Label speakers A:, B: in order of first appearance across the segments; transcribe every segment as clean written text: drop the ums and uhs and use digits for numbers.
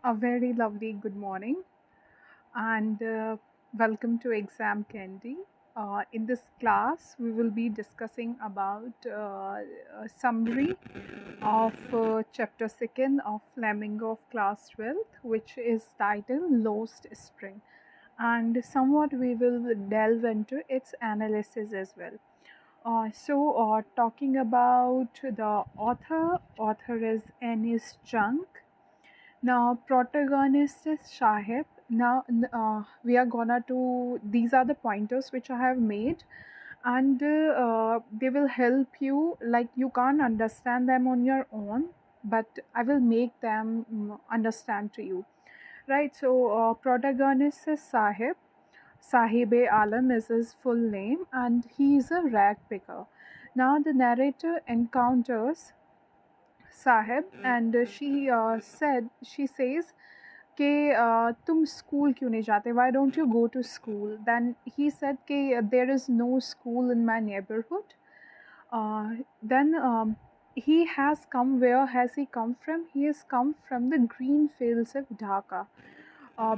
A: A very lovely good morning and welcome to Exam Candy. In this class, we will be discussing about a summary of chapter 2nd of Flamingo of class 12th, which is titled Lost Spring. And somewhat we will delve into its analysis as well. Talking about the author is Ennis Chunk. Now, protagonist is Shahib. Now, we are gonna do these are the pointers which I have made, and they will help you. Like, you can't understand them on your own, but I will make them understand to you. Right. So, protagonist is Sahib. Sahib-e Alam is his full name, and he is a rag picker. Now, the narrator encounters Sahib, and she says कि तुम school क्यों नहीं जाते, why don't you go to school? Then he said कि there is no school in my neighborhood. Then he has come. Where has he come from? He has come from the green fields of Dhaka.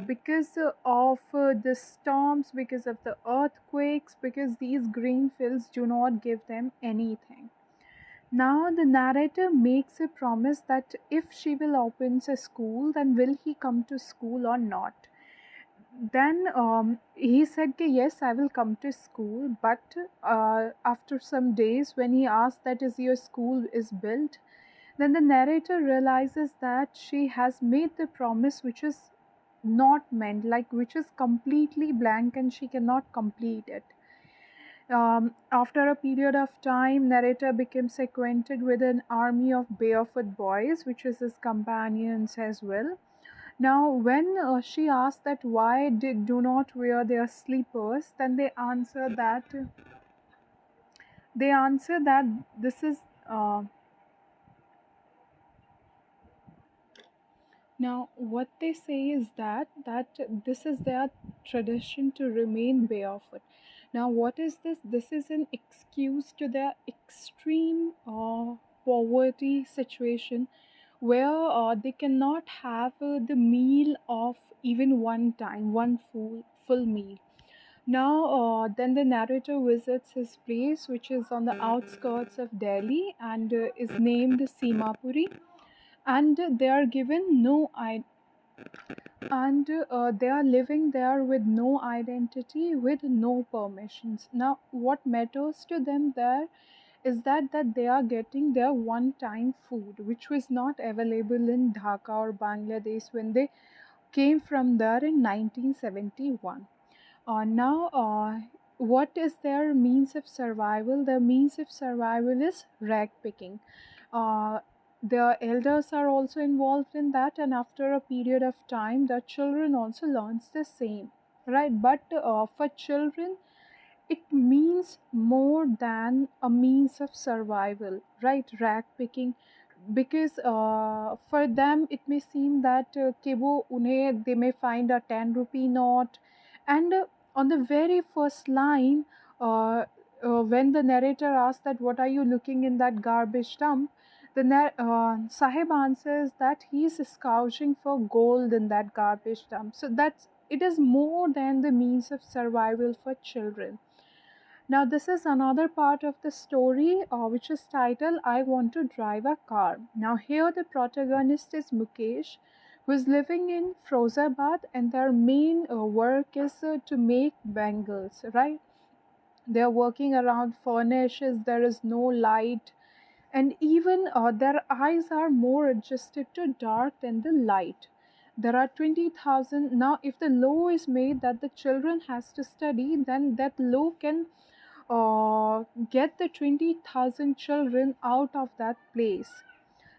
A: Because of the storms, because of the earthquakes, because these green fields do not give them anything. Now the narrator makes a promise that if she will open a school, then will he come to school or not? Then he said, yes, I will come to school. But after some days, when he asked that is your school is built, then the narrator realizes that she has made the promise which is not meant, like which is completely blank, and she cannot complete it. After a period of time, narrator becomes acquainted with an army of barefoot boys, which is his companions as well. Now, when she asked that why do not wear their slippers, then they answer that this is now what they say is that this is their tradition to remain barefoot. Now, what is this? This is an excuse to their extreme poverty situation, where they cannot have the meal of even one time, one full meal. Now, then the narrator visits his place, which is on the outskirts of Delhi, and is named Simapuri, and they are given no and they are living there with no identity, with no permissions. Now, what matters to them there is that they are getting their one time food, which was not available in Dhaka or Bangladesh when they came from there in 1971. Now, what is their means of survival? Their means of survival is rag picking. Uh, the elders are also involved in that, and after a period of time the children also learns the same, right? But for children it means more than a means of survival, right? Rag picking, because for them it may seem that they may find a 10 rupee note, and on the very first line, when the narrator asks that what are you looking in that garbage dump, Sahib answers that he is scourging for gold in that garbage dump. So that's it is more than the means of survival for children. Now, this is another part of the story, which is titled I Want to Drive a Car. Now, here the protagonist is Mukesh, who is living in Firozabad, and their main work is to make bangles, right? They are working around furnaces, there is no light, and even their eyes are more adjusted to dark than the light. There are 20,000. Now, if the law is made that the children has to study, then that law can get the 20,000 children out of that place.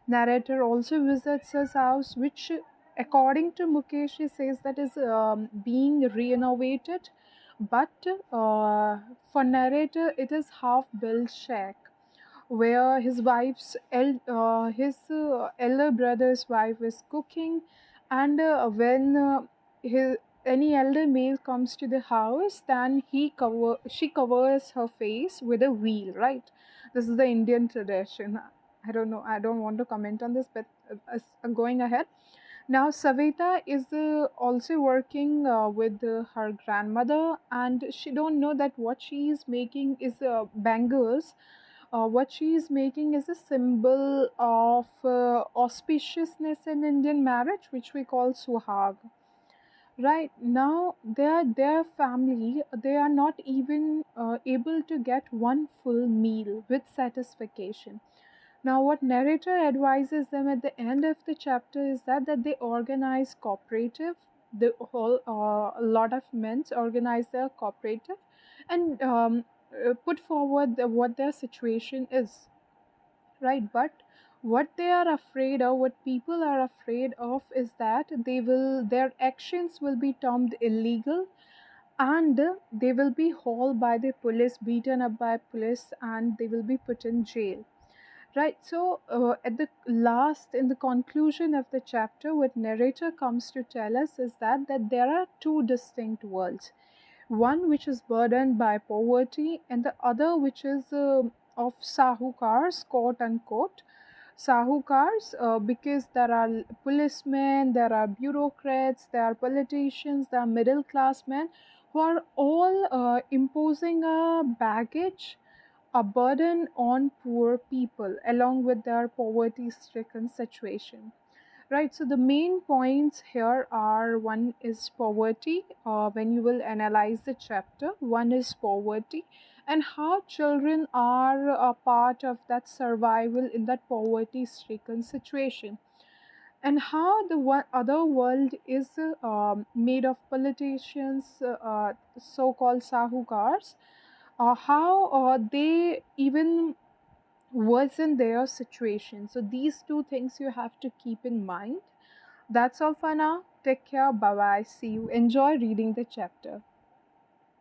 A: Narrator also visits his house, which according to Mukesh, he says that is being renovated, but for narrator it is half built shack, where his elder brother's wife is cooking, and when his any elder male comes to the house, then she covers her face with a veil, right? This is the Indian tradition. I don't know, I don't want to comment on this, but going ahead. Now, Savita is also working with her grandmother, and she don't know that what she is making is bangles. What she is making is a symbol of auspiciousness in Indian marriage, which we call suhag. Right now, their family, they are not even able to get one full meal with satisfaction. Now, what narrator advises them at the end of the chapter is that they organize cooperative. The whole a lot of men organize their cooperative and put forward what their situation is, right? But what they are afraid of, what people are afraid of, is that their actions will be termed illegal, and they will be hauled by the police, beaten up by police, and they will be put in jail. Right, so at the last, in the conclusion of the chapter, what narrator comes to tell us is that there are two distinct worlds. One which is burdened by poverty, and the other which is of sahukars, quote unquote. Sahukars, because there are policemen, there are bureaucrats, there are politicians, there are middle class men who are all imposing a baggage, a burden on poor people along with their poverty stricken situation. Right, so the main points here are: one is poverty, when you will analyze the chapter, one is poverty, and how children are a part of that survival in that poverty stricken situation, and how the other world is made of politicians, so called sahukars, how they even worsen their situation. So, these two things you have to keep in mind. That's all for now. Take care. Bye bye. See you. Enjoy reading the chapter.